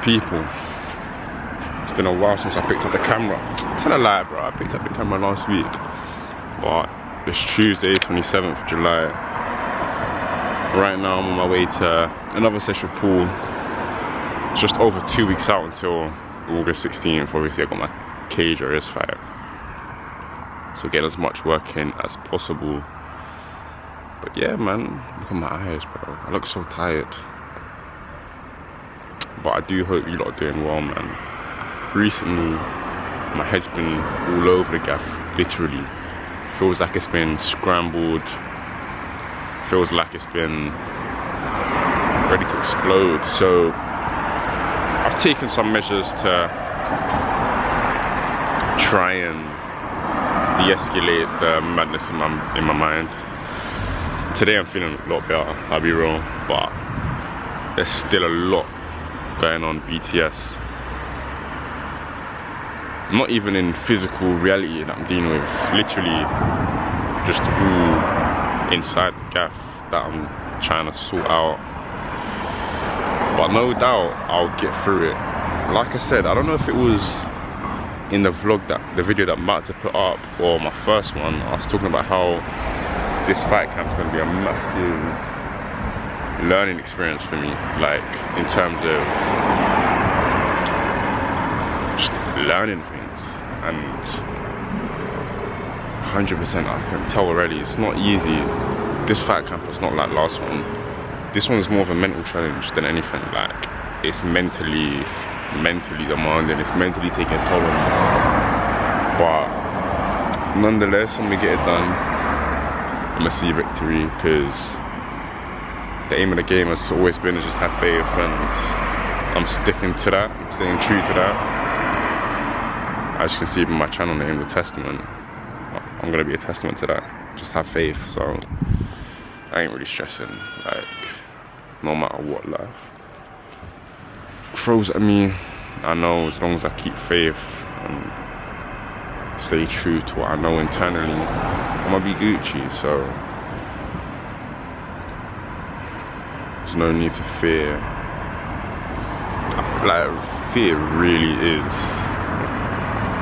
people. It's been a while since I picked up the camera. Tell a lie, bro. I picked up the camera last week, but it's Tuesday, 27th of July. Right now I'm on my way to another session of pool. It's just over 2 weeks out until August 16th. Obviously I got my cage or wrist fight, so get as much work in as possible. But yeah, man, look at my eyes, bro. I look so tired. But I do hope you lot are doing well, man. Recently, my head's been all over the gaff, literally. Feels like it's been scrambled. Feels like it's been ready to explode. So, I've taken some measures to try and de-escalate the madness in my mind. Today I'm feeling a lot better, I'll be real, but there's still a lot going on BTS. Not even in physical reality that I'm dealing with, literally just all inside the gaff that I'm trying to sort out. But no doubt I'll get through it. Like I said, I don't know if it was in the vlog, the video that I'm about to put up, or my first one. I was talking about how this fight camp is going to be a massive learning experience for me, like in terms of just learning things. And 100% I can tell already, it's not easy. This fight camp is not like last one. This one's more of a mental challenge than anything. Like, it's mentally demanding, it's mentally taking a toll on me. But nonetheless, I'm gonna get it done. I'm gonna see victory, because the aim of the game has always been to just have faith, and I'm sticking to that. I'm staying true to that. As you can see from my channel name, The Testament, I'm gonna be a testament to that. Just have faith. So I ain't really stressing, like, no matter what life throws at me. I know as long as I keep faith and stay true to what I know internally, I'm gonna be Gucci. So there's no need to fear. Like, fear really is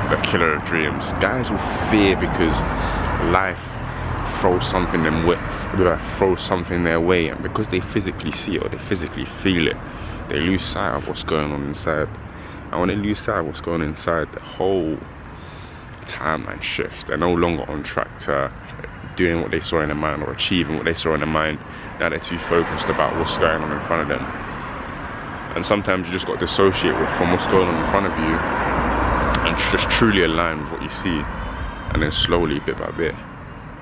the killer of dreams. Guys will fear because life throws something their way, and because they physically see it or they physically feel it, they lose sight of what's going on inside. And when they lose sight of what's going on inside, the whole timeline shifts. They're no longer on track to doing what they saw in their mind or achieving what they saw in their mind. Now they're too focused about what's going on in front of them. And sometimes you just got to dissociate from what's going on in front of you and just truly align with what you see. And then slowly, bit by bit,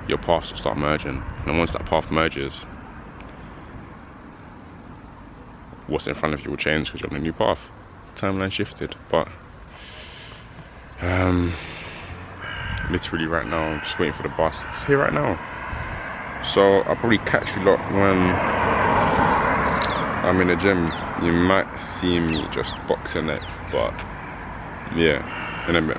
your paths will start merging. And once that path merges, what's in front of you will change, because you're on a new path. Timeline shifted. But literally right now, I'm just waiting for the bus. It's here right now. So I'll probably catch you lot when I'm in the gym. You might see me just boxing next, but yeah, in a bit.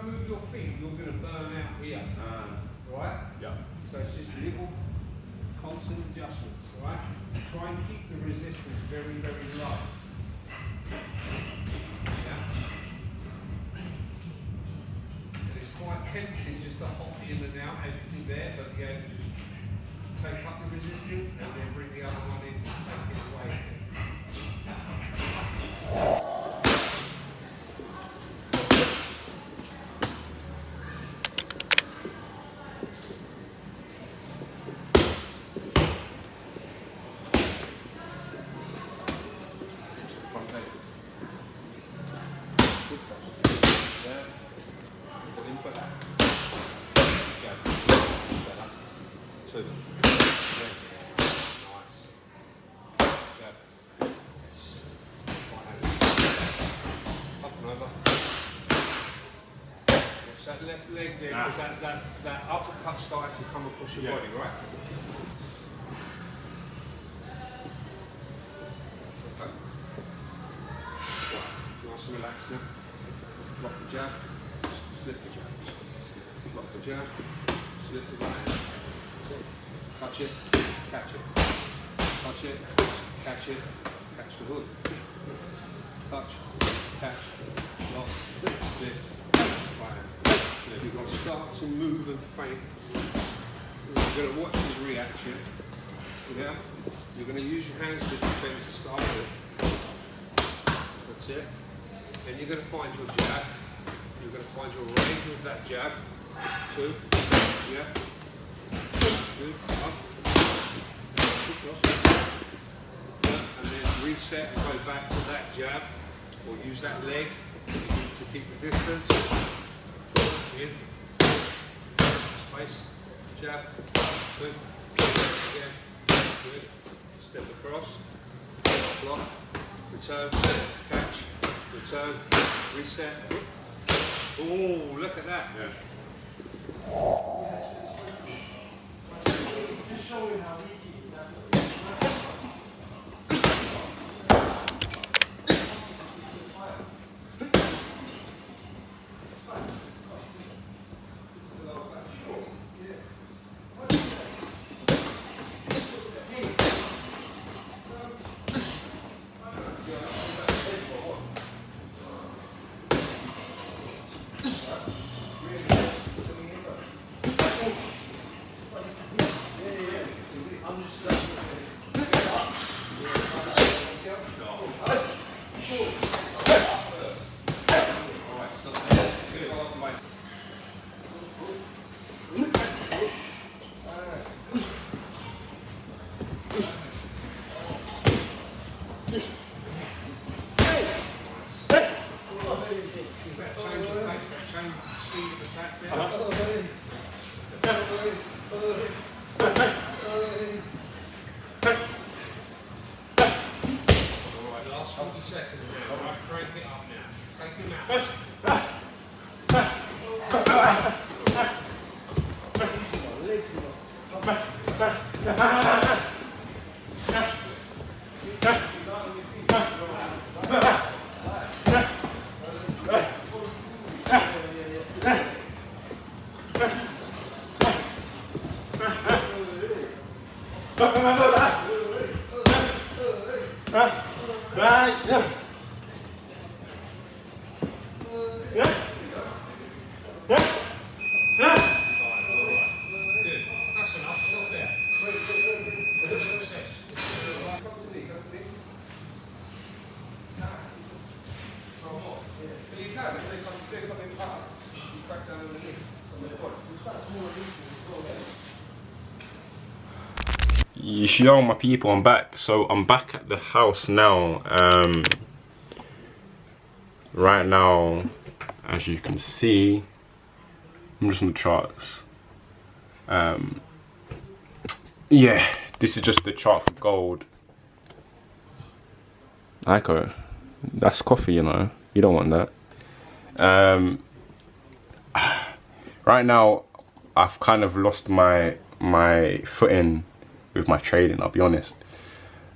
Move your feet, you're going to burn out here, right? Yeah. So it's just little constant adjustments, right? Try and keep the resistance very, very low. Yeah. And it's quite tempting just to hop in and out as you do there, but yeah, just take up the resistance and then bring the other one in to take it away. left leg there because that uppercut started to come across your body, right? Okay. Nice and relaxed now. Block the jab, slip the jab. Block the jab, slip the right hand. Touch it, catch it. Touch it, catch it, catch the hook. Touch, catch, lock, slip, right hand. You're going to start to move and feint. You're going to watch his reaction. Yeah? You're going to use your hands to defend to start with. That's it. Then you're going to find your jab. You're going to find your range with that jab. 2. Yeah. Good. Up. Cross. Yeah. And then reset and go back to that jab. Or use that leg to keep the distance. In. Space. Jab. Good. Again. Good. Step across. Block. Return. Catch. Return. Reset. Oh, look at that. Yeah. Just showing how easy it is. Last 40 seconds now, right? Crank it up now. Take him out. Yo my people, I'm back. So I'm back at the house now. Right now, as you can see, I'm just on the charts. Yeah, this is just the chart for gold. Aiko, that's coffee, you know. You don't want that. Right now, I've kind of lost my footing with my trading, I'll be honest.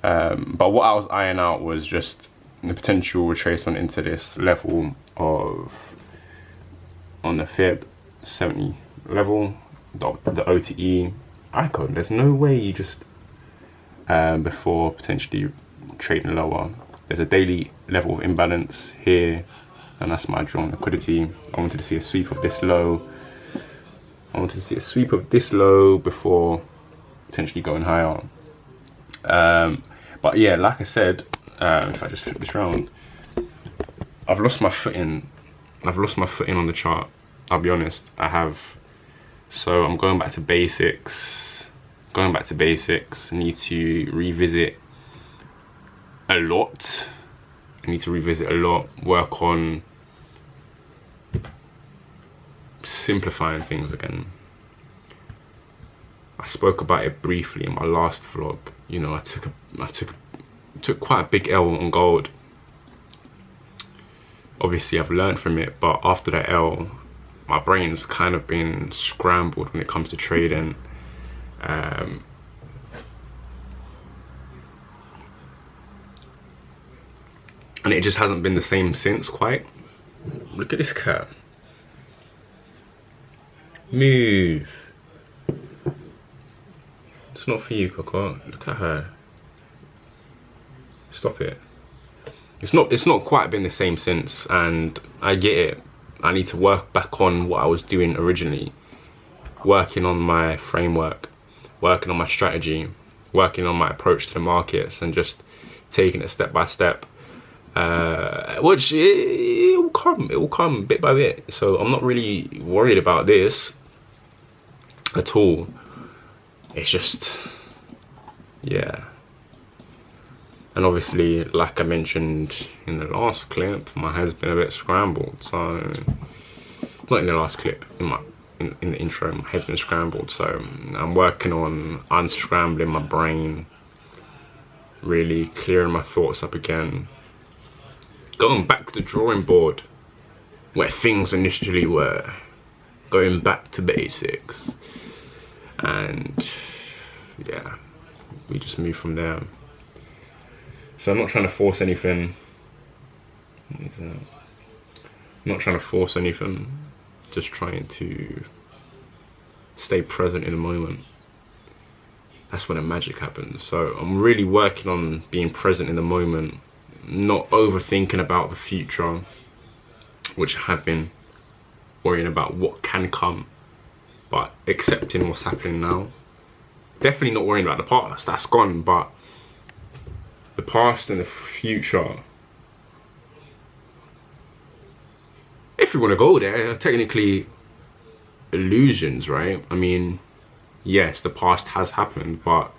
But what I was eyeing out was just the potential retracement into this level of, on the fib, 70 level, the OTE. Icon, there's no way you just, before potentially trading lower. There's a daily level of imbalance here, and that's my drawn liquidity. I wanted to see a sweep of this low. I wanted to see a sweep of this low before potentially going higher. But yeah, like I said, if I just flip this round, I've lost my footing. I've lost my footing on the chart. I'll be honest, I have. So I'm going back to basics. Going back to basics. I need to revisit a lot. Work on simplifying things again. I spoke about it briefly in my last vlog. You know, I took quite a big L on gold. Obviously I've learned from it, but after that L, my brain's kind of been scrambled when it comes to trading. And it just hasn't been the same since, quite. Look at this cat. Move. It's not for you, Coco. Look at her. Stop it. It's not quite been the same since, and I get it. I need to work back on what I was doing originally. Working on my framework, working on my strategy, working on my approach to the markets, and just taking it step by step. Which it will come bit by bit. So I'm not really worried about this at all. It's just, yeah. And obviously, like I mentioned in the last clip, my head's been a bit scrambled. So, not in the last clip, in the intro, my head's been scrambled. So I'm working on unscrambling my brain, really clearing my thoughts up again. Going back to the drawing board where things initially were, going back to basics, and yeah, we just move from there. So I'm not trying to force anything. I'm not trying to force anything, just trying to stay present in the moment. That's when the magic happens. So I'm really working on being present in the moment, not overthinking about the future, which I have been worrying about what can come, but accepting what's happening now. Definitely not worrying about the past, that's gone, but the past and the future, if you want to go there, are technically illusions, right? I mean, yes, the past has happened, but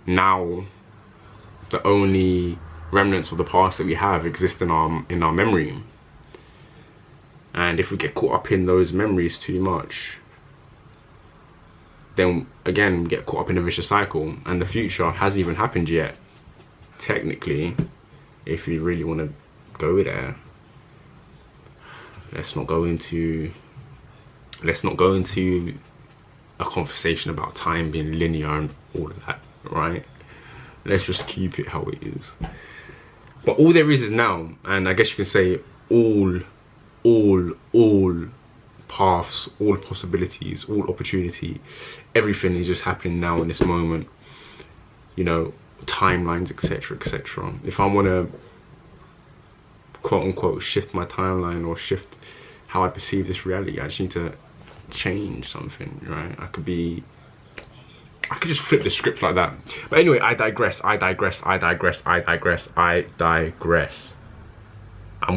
now the only remnants of the past that we have exist in our memory. And if we get caught up in those memories too much, then again we get caught up in a vicious cycle, and the future hasn't even happened yet. Technically, if you really want to go there, let's not go into a conversation about time being linear and all of that, right? Let's just keep it how it is. But all there is now, and I guess you can say all paths, all possibilities, all opportunity, everything is just happening now in this moment. You know, timelines, etc, etc. If I want to quote unquote shift my timeline or shift how I perceive this reality, I just need to change something, right? I could just flip the script like that. But anyway, I digress. I'm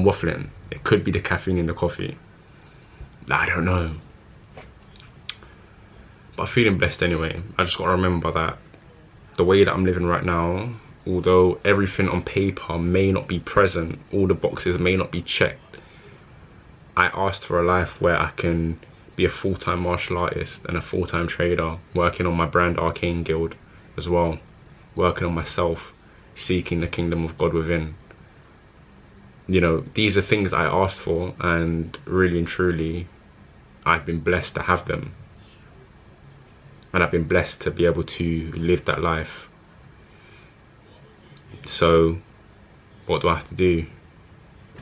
waffling. It could be the caffeine in the coffee. I don't know. But I'm feeling blessed anyway. I just gotta remember that the way that I'm living right now, although everything on paper may not be present, all the boxes may not be checked, I asked for a life where I can be a full-time martial artist and a full-time trader, working on my brand Arcane Guild as well, working on myself, seeking the kingdom of God within. You know, these are things I asked for, and really and truly I've been blessed to have them, and I've been blessed to be able to live that life. So what do I have to do?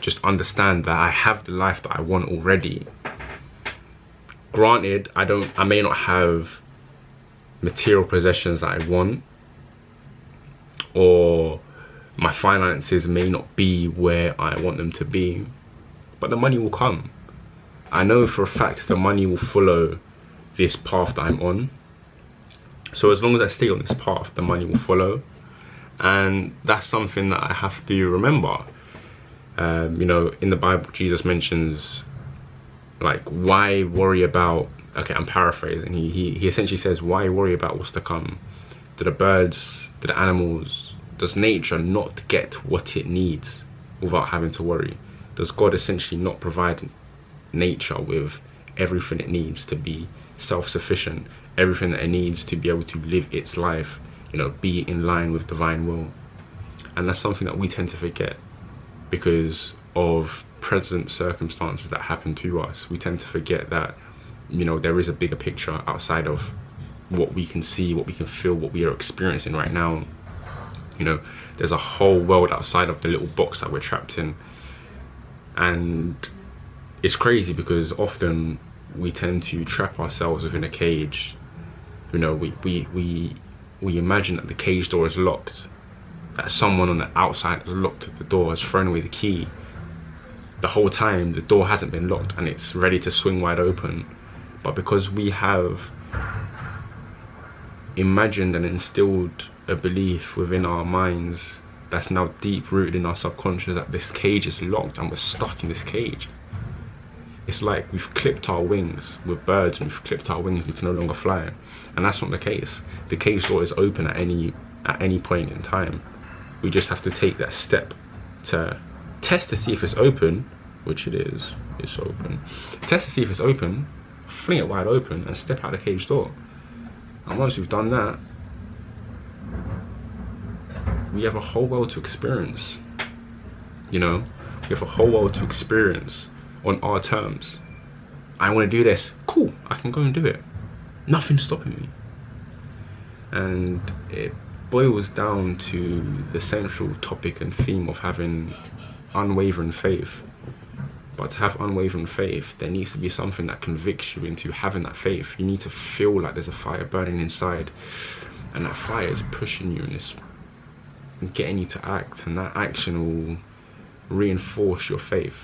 Just understand that I have the life that I want already. Granted, I may not have material possessions that I want, or my finances may not be where I want them to be, but the money will come. I know for a fact the money will follow this path that I'm on. So as long as I stay on this path, the money will follow. And that's something that I have to remember. You know, in the Bible, Jesus mentions, like, why worry about, okay, I'm paraphrasing, he essentially says, why worry about what's to come? Do the birds, do the animals, does nature not get what it needs without having to worry? Does God essentially not provide nature with everything it needs to be self-sufficient, everything that it needs to be able to live its life, you know, be in line with divine will? And that's something that we tend to forget. because of present circumstances that happen to us. We tend to forget that, you know, there is a bigger picture outside of what we can see, what we can feel, what we are experiencing right now. You know, there's a whole world outside of the little box that we're trapped in. And it's crazy because often we tend to trap ourselves within a cage. You know, we imagine that the cage door is locked, that someone on the outside has locked the door, has thrown away the key. The whole time the door hasn't been locked and it's ready to swing wide open. But because we have imagined and instilled a belief within our minds that's now deep rooted in our subconscious that this cage is locked and we're stuck in this cage. It's like we've clipped our wings. We're birds and we've clipped our wings, we can no longer fly. And that's not the case. The cage door is open at any point in time. We just have to take that step to test to see if it's open, which it is. It's open. Test to see if it's open, fling it wide open and step out the cage door. And once we've done that, we have a whole world to experience. You know, we have a whole world to experience on our terms. I want to do this, cool, I can go and do it. Nothing's stopping me. And it boils down to the central topic and theme of having unwavering faith. But to have unwavering faith, there needs to be something that convicts you into having that faith. You need to feel like there's a fire burning inside, and that fire is pushing you and getting you to act, and that action will reinforce your faith.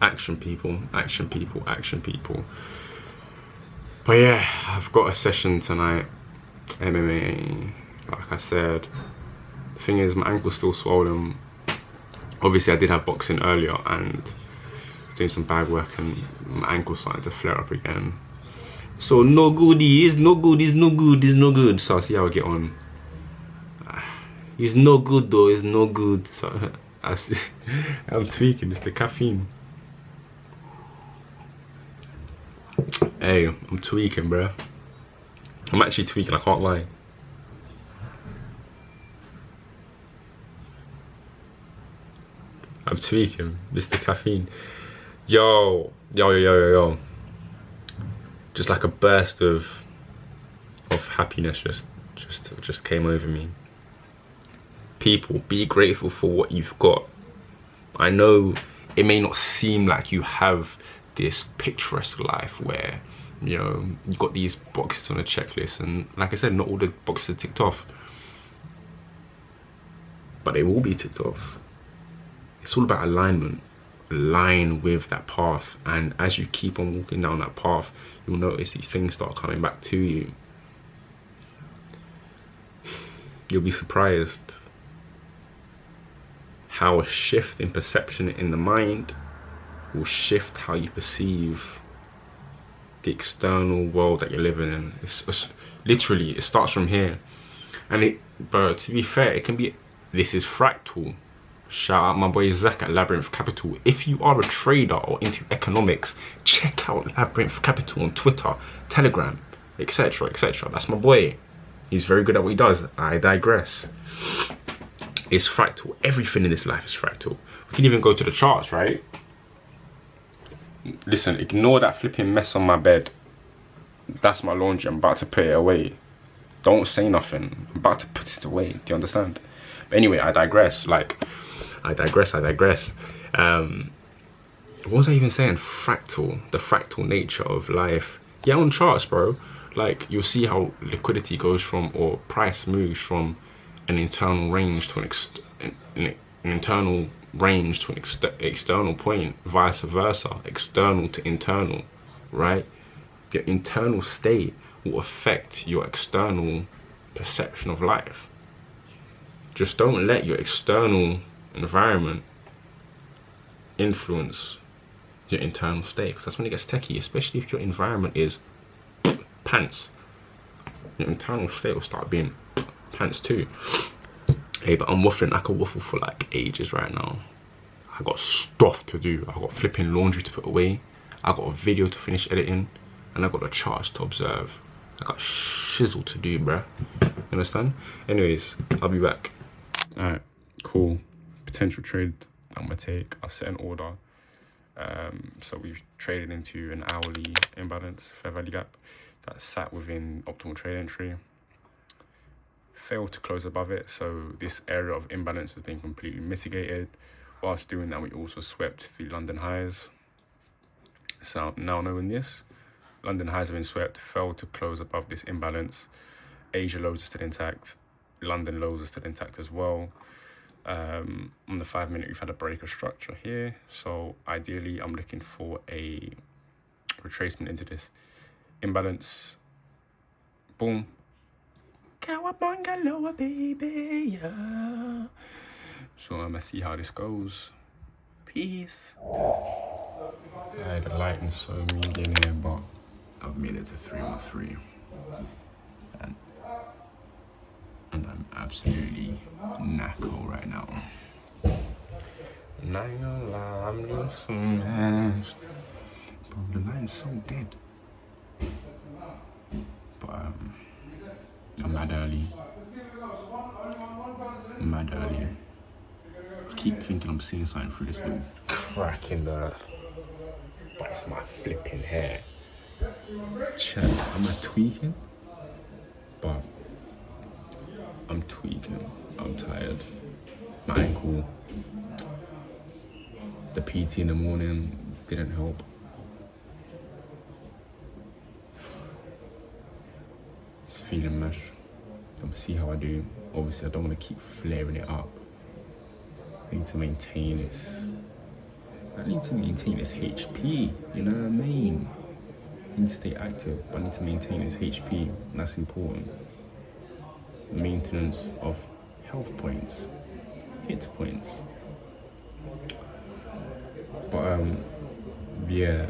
Action, people, action, people, action, people. But yeah, I've got a session tonight, MMA. Like I said, the thing is, my ankle's still swollen. Obviously I did have boxing earlier and doing some bag work, and my ankle's starting to flare up again. So no good, it's no good, it's no good, it's no good. So I'll see how I get on. It's no good though, it's no good. So I'm tweaking, it's the caffeine. Hey, I'm tweaking, bro. I'm actually tweaking, I can't lie. I'm tweaking, it's the caffeine. Yo. Just like a burst of happiness just came over me. People, be grateful for what you've got. I know it may not seem like you have this picturesque life where, you know, you've got these boxes on a checklist, and like I said, not all the boxes are ticked off, but they will be ticked off. It's all about alignment. Align with that path, and as you keep on walking down that path, you'll notice these things start coming back to you. You'll be surprised how a shift in perception in the mind will shift how you perceive the external world that you're living in. It's literally, it starts from here. And bro, to be fair, it can be, this is fractal. Shout out my boy Zach at Labyrinth Capital. If you are a trader or into economics, check out Labyrinth Capital on Twitter, Telegram, etc, etc. That's my boy. He's very good at what he does. I digress. It's fractal. Everything in this life is fractal. We can even go to the charts, right? Listen, ignore that flipping mess on my bed. That's my laundry. I'm about to put it away. Don't say nothing. I'm about to put it away. Do you understand? But anyway, I digress. I digress. What was I even saying? Fractal. The fractal nature of life. Yeah, on charts, bro. Like, you'll see how liquidity goes from, or price moves from an internal range to an internal range to an external point, vice versa, external to internal, right? Your internal state will affect your external perception of life. Just don't let your external environment influence your internal state, because that's when it gets techie, especially if your environment is pants. Your internal state will start being pants too. Hey, but I'm waffling. I could waffle for like ages right now. I got stuff to do. I got flipping laundry to put away. I got a video to finish editing, and I got a charts to observe. I got shizzle to do, bruh. You understand? Anyways, I'll be back. Alright, cool. potential trade I'm gonna take. I've set an order. So we've traded into an hourly imbalance, fair value gap, that sat within optimal trade entry. Failed to close above it, so this area of imbalance has been completely mitigated. Whilst doing that, we also swept the London highs. So now knowing this, London highs have been swept, failed to close above this imbalance. Asia lows are still intact. London lows are still intact as well. On the 5 minute, we've had a breaker structure here. So ideally, I'm looking for a retracement into this imbalance. Boom. Cowabunga, baby, yeah. So I'm gonna see how this goes. Peace. The lighting's so medium here, but I've made it to 3 on 3. And I'm absolutely knackered right now. Not gonna lie, I'm just smashed. Bro, the line's so dead. But I'm mad early. I keep thinking I'm seeing something through this little crack in the... But it's my flipping hair. Check, am I tweaking? But I'm tweaking. I'm tired. My ankle. The PT in the morning didn't help. It's feeling mesh. I'm gonna see how I do. Obviously, I don't want to keep flaring it up. I need to maintain this. I need to maintain this HP. You know what I mean? I need to stay active, but I need to maintain this HP. And that's important. Maintenance of health points, hit points. But yeah,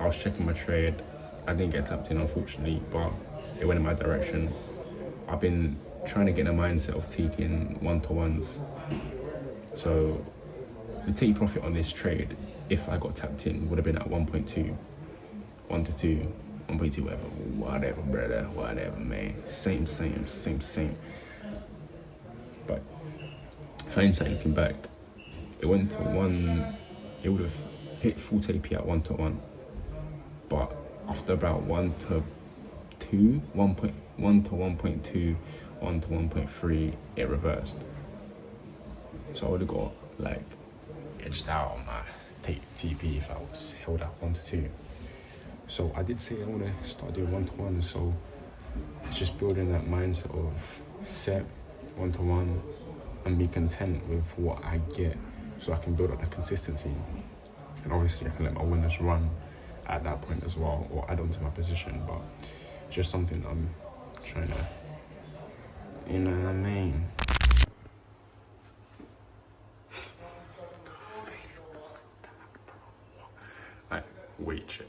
I was checking my trade. I didn't get tapped in, unfortunately, but it went in my direction. I've been trying to get a mindset of taking one-to-ones. So the take profit on this trade, if I got tapped in, would have been at 1.2, 1 to 2, 1.2, whatever, brother, whatever, man. Same. But hindsight, looking back, it went to 1, it would have hit full TP at 1-to-1. But after about 1 to 2, 1 to 1.2, 1 to 1.3, it reversed. So I would have got like edged out on my TP if I was held at 1 to 2. So I did say I want to start doing 1-to-1, so it's just building that mindset of set 1-to-1 and be content with what I get, so I can build up the consistency. And obviously I can let my winners run at that point as well, or add on to my position, but it's just something I'm trying to, you know what I mean? Like, weight check.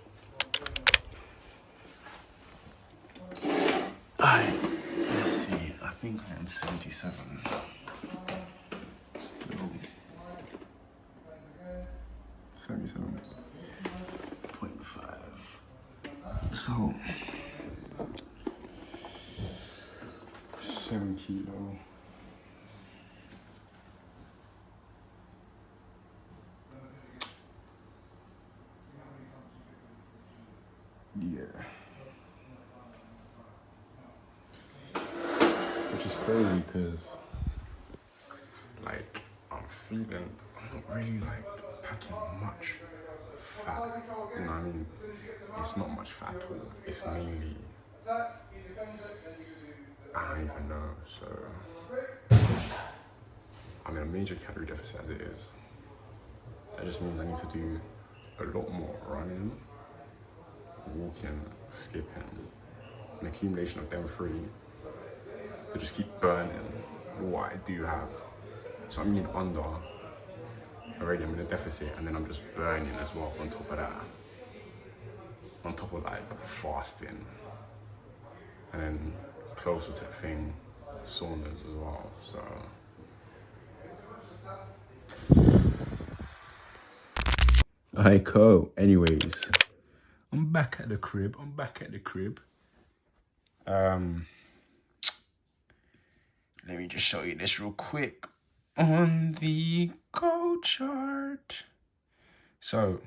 Let's see, I think I am 77. Still 77.5. So 7 kilo. Yeah. Which is crazy because, like, I'm not really like packing much fat. You know what I mean? It's not much fat at all. It's mainly, I don't even know. So, I'm in a major calorie deficit as it is. That just means I need to do a lot more running, walking, skipping, an accumulation of them three to just keep burning what I do have. So I'm in under already, I'm in a deficit, and then I'm just burning as well on top of that. On top of like fasting. And then closer to the thing, saunas as well, so. Alright, cool. Anyways, I'm back at the crib. Let me just show you this real quick. on the go chart. So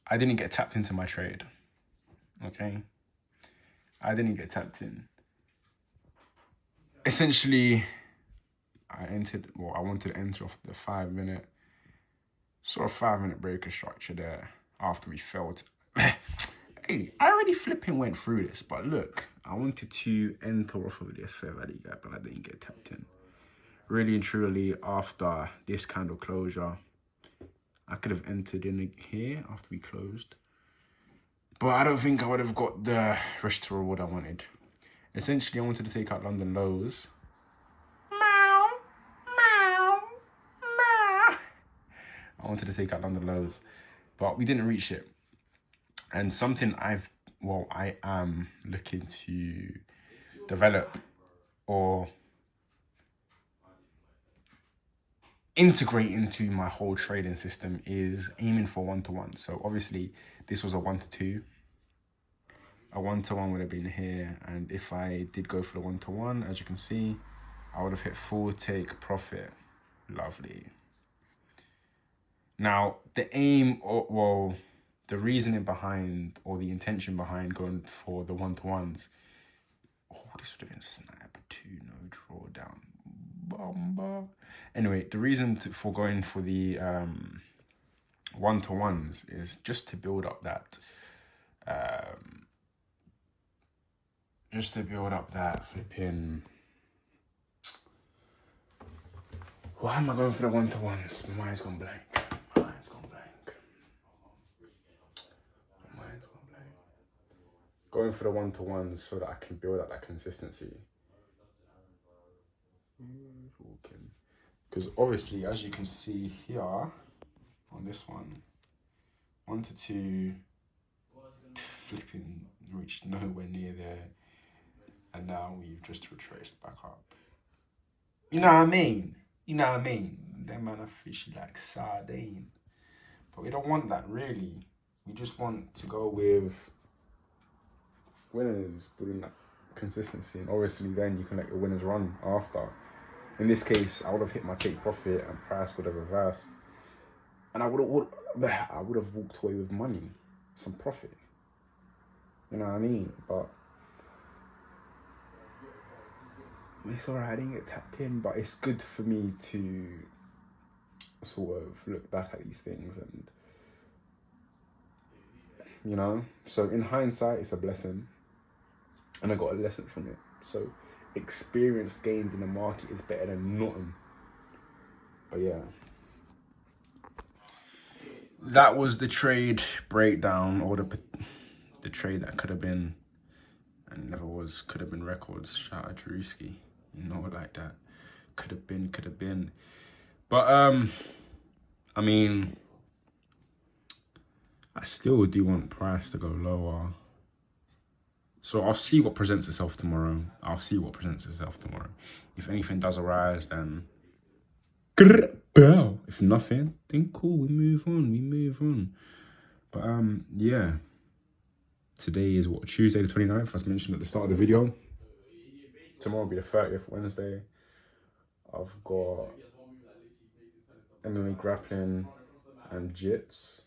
I didn't get tapped into my trade. Okay, I didn't get tapped in. Essentially, I wanted to enter off the 5 minute, sort of 5 minute breaker structure there after we failed. Hey, I already flipping went through this, but look, I wanted to enter off of this fair value gap, but I didn't get tapped in. Really and truly, after this candle closure, I could have entered in here after we closed, but I don't think I would have got the risk to reward I wanted. Essentially, I wanted to take out London lows. Meow, meow, meow. I wanted to take out London lows, but we didn't reach it. And something I am looking to develop or integrate into my whole trading system is aiming for 1-to-1. So obviously this was a 1-to-2. A 1-to-1 would have been here, and if I did go for the 1-to-1, as you can see, I would have hit full take profit. Lovely. Now the aim, the reasoning behind, or the intention behind going for the 1-to-1s, this would have been sniper 2, no drawdown. Bomba. Anyway, the reason for going for the 1-to-1s is just to build up that, flipping. Why am I going for the 1-to-1s? My mind's gone blank. Going for the 1-to-1s so that I can build up that consistency. Because obviously, as you can see here on this one, 1-to-2 flipping reached nowhere near there, and now we've just retraced back up. You know what I mean? Them man are fishy like sardine. But we don't want that really. We just want to go with winners, building that consistency, and obviously then you can let your winners run after. In this case, I would have hit my take profit and price would have reversed, and I would have walked away with money, some profit. You know what I mean? But it's alright, I didn't get tapped in, but it's good for me to sort of look back at these things, and you know, so in hindsight, it's a blessing. And I got a lesson from it. So experience gained in the market is better than nothing. But yeah. That was the trade breakdown, or the trade that could have been and never was. Could have been records. Shout out Drewski. You know, like that. Could have been. But I mean, I still do want price to go lower. So I'll see what presents itself tomorrow. If anything does arise, then if nothing, then cool, we move on. But yeah. Today is what, Tuesday the 29th, as mentioned at the start of the video. Tomorrow will be the 30th, Wednesday. I've got MMA grappling and jits.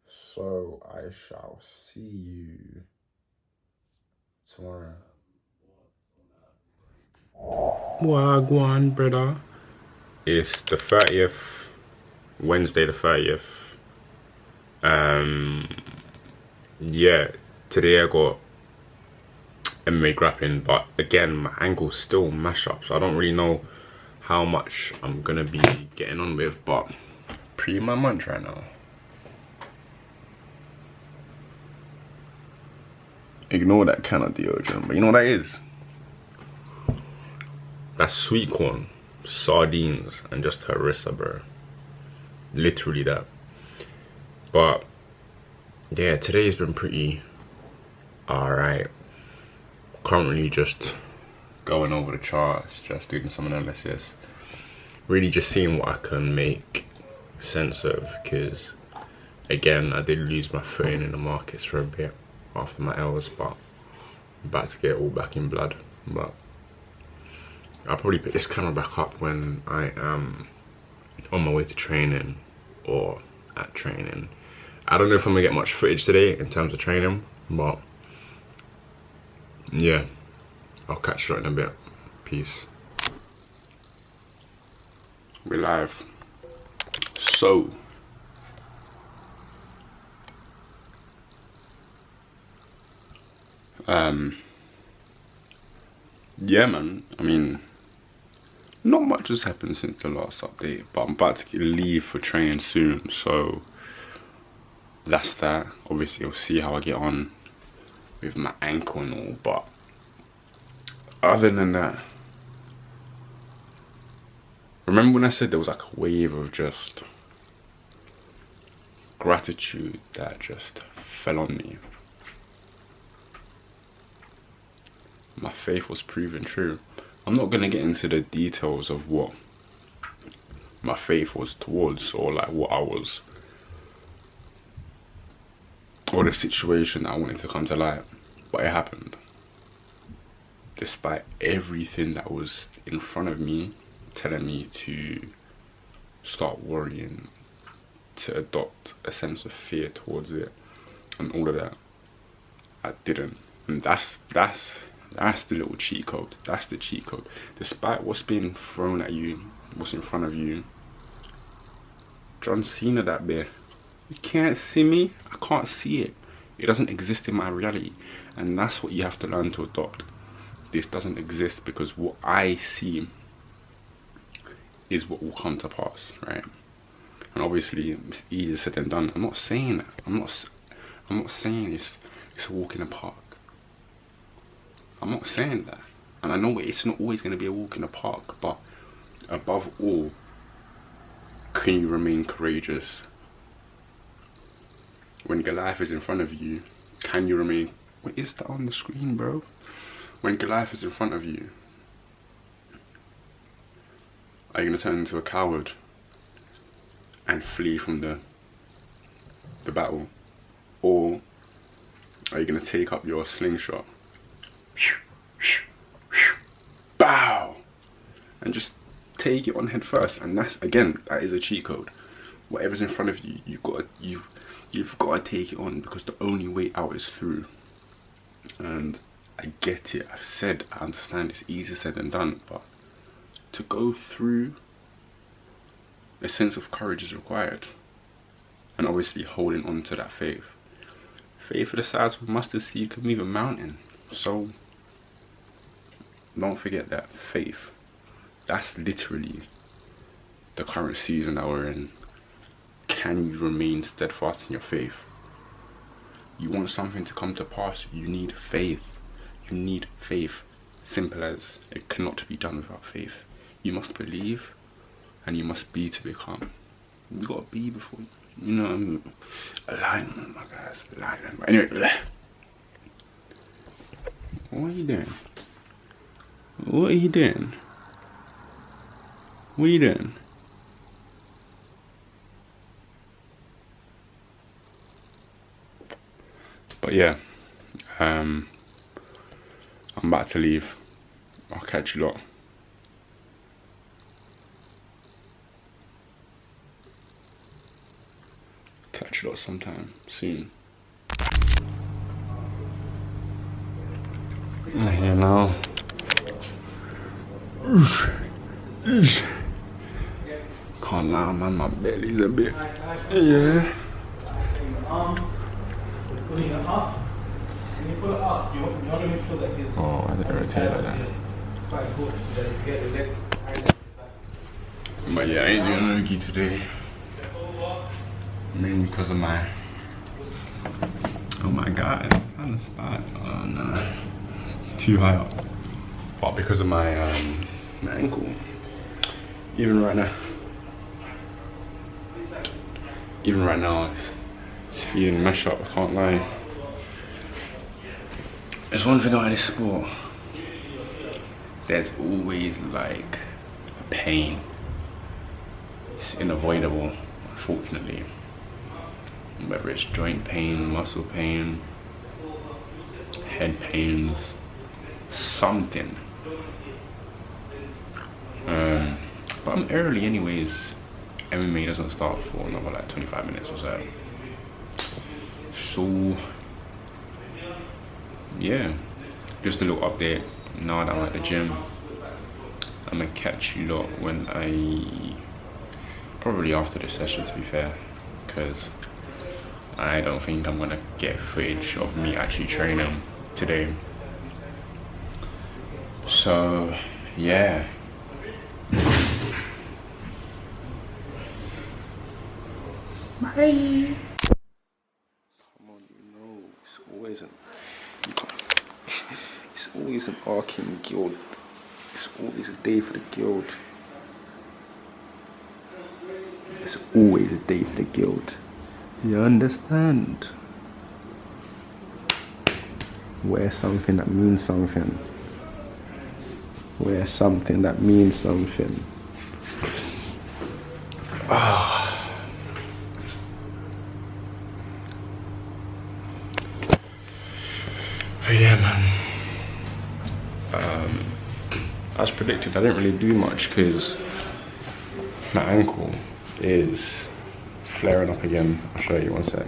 So I shall see you tomorrow. Wagwan, brother. It's the 30th, Wednesday the 30th. Yeah, today I got MMA grappling, but again, my ankle's still mash up, so I don't really know how much I'm gonna be getting on with, but pretty my munch right now. Ignore that can of deodorant, but you know what that is? That's sweet corn, sardines, and just harissa, bro. Literally that. But yeah, today's been pretty alright. Currently just going over the charts, just doing some analysis. Really just seeing what I can make sense of, because again, I did lose my footing in the markets for a bit after my L's, but I'm about to get it all back in blood. But I'll probably pick this camera back up when I am on my way to training or at training. I don't know if I'm gonna get much footage today in terms of training, but yeah, I'll catch you in a bit. Peace. We're live. So yeah, man, I mean, not much has happened since the last update, but I'm about to leave for training soon, so that's that. Obviously I'll see how I get on with my ankle and all, but other than that, remember when I said there was like a wave of just gratitude that just fell on me? My faith was proven true. I'm not gonna get into the details of what my faith was towards, or like what I was, or the situation that I wanted to come to light, but it happened. Despite everything that was in front of me telling me to start worrying, to adopt a sense of fear towards it, and all of that, I didn't. And that's the little cheat code. That's the cheat code. Despite what's being thrown at you, what's in front of you. John Cena that bit. You can't see me, I can't see it. It doesn't exist in my reality. And that's what you have to learn to adopt. This doesn't exist because what I see is what will come to pass, right? And obviously it's easier said than done. I'm not saying that. I'm not saying it's a walk in the park. I'm not saying that. And I know it's not always going to be a walk in the park, but above all, can you remain courageous? When Goliath is in front of you, can you remain... What is that on the screen, bro? When Goliath is in front of you, are you going to turn into a coward and flee from the battle? Or are you going to take up your slingshot, bow, and just take it on head first? And that's, again, that is a cheat code. Whatever's in front of you, you've got to take it on, because the only way out is through. And I get it. I've said, I understand it's easier said than done, but to go through, a sense of courage is required. And obviously holding on to that faith. Faith for the size of a mustard seed can move a mountain. So don't forget that faith. That's literally the current season that we're in. Can you remain steadfast in your faith? You want something to come to pass, you need faith. You need faith. Simple as. It cannot be done without faith. You must believe and you must be to become. You gotta be before, you know what I mean? Alignment, my guys, alignment. But anyway, what are you doing? What are you doing? What are you doing? But yeah, I'm about to leave. I'll catch you lot. Catch you lot sometime soon. You know. Can't lie, man, my belly's a bit. Yeah. Putting it up. When you put it up, you want to make sure that it's... Oh, I didn't rotate like that. It's quite important that you get the leg. But yeah, I ain't doing no gi today. Mainly because of my... Oh my god, I found the spot. Oh no. It's too high up. But because of my ankle. Even right now, it's feeling mash up, I can't lie. There's one thing about this sport. There's always like a pain. It's unavoidable, unfortunately. Whether it's joint pain, muscle pain, head pains, something. But I'm early anyways. MMA doesn't start for another like 25 minutes or so. So yeah, just a little update. Now that I'm at the gym, I'm gonna catch you lot when probably after this session, to be fair, because I don't think I'm gonna get footage of me actually training today. So yeah. Bye. Come on, you know, it's always an arcing guild. It's always a day for the guild. It's always a day for the guild. You understand? Wear something that means something. Wear something that means something. Ah. But yeah, man. As predicted, I didn't really do much because my ankle is flaring up again. I'll show you one sec.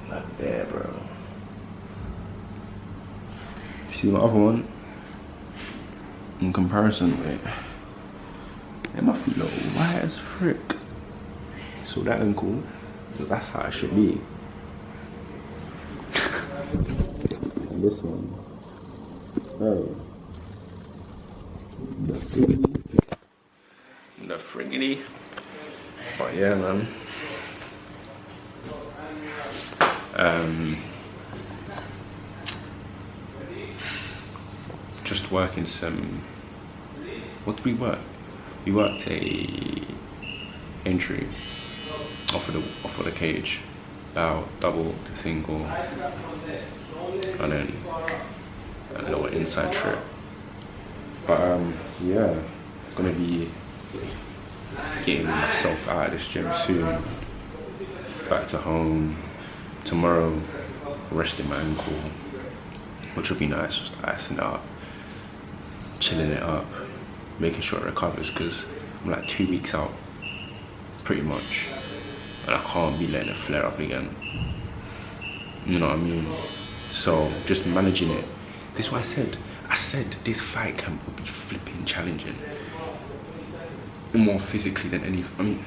Not there, bro. See my other one? In comparison with it, my feet look white as frick. So that ankle, that's how it should be. And this one, oh, the friggity. But yeah, man. Just working some. What did we work? We worked a entry off of the cage, bow, double to single, and then a little inside trip. But yeah, gonna be getting myself out of this gym soon. Back to home tomorrow, resting my ankle, which will be nice. Just icing it up, chilling it up, making sure it recovers, because I'm like 2 weeks out, pretty much, and I can't be letting it flare up again. You know what I mean? So just managing it. This is what I said this fight camp will be flipping challenging. More physically than anything. I mean,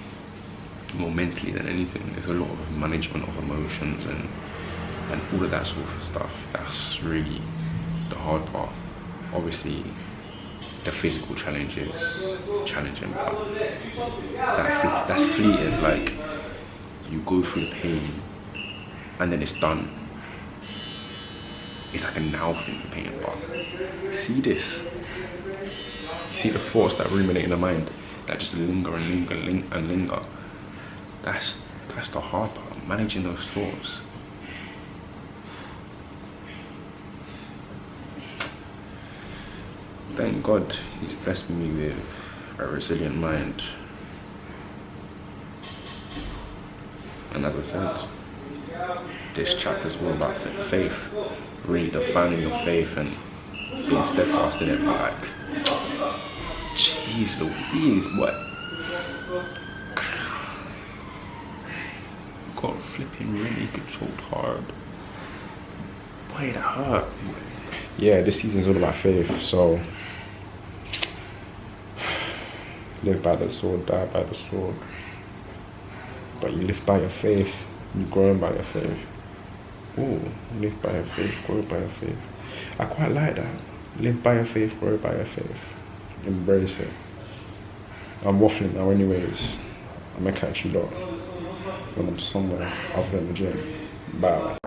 more mentally than anything. There's a lot of management of emotions and all of that sort of stuff. That's really the hard part. Obviously, the physical challenge is challenging, but that's fleeting. Like, you go through the pain and then it's done. It's like a now thing, the pain, but see this? See the thoughts that ruminate in the mind, that just linger and linger. That's the hard part, managing those thoughts. Thank God he's blessed me with a resilient mind. And as I said, this chapter is more about faith, really defining your faith and being steadfast in it. But like, jeez Louise, what? Got flipping really controlled hard. Boy, that hurt. Yeah, this season's all about faith, so live by the sword, die by the sword. But you live by your faith, you grow by your faith. Ooh, live by your faith, grow by your faith. I quite like that. Live by your faith, grow by your faith. Embrace it. I'm waffling now anyways. I'm gonna catch you lot when I'm somewhere other than the gym. Bye.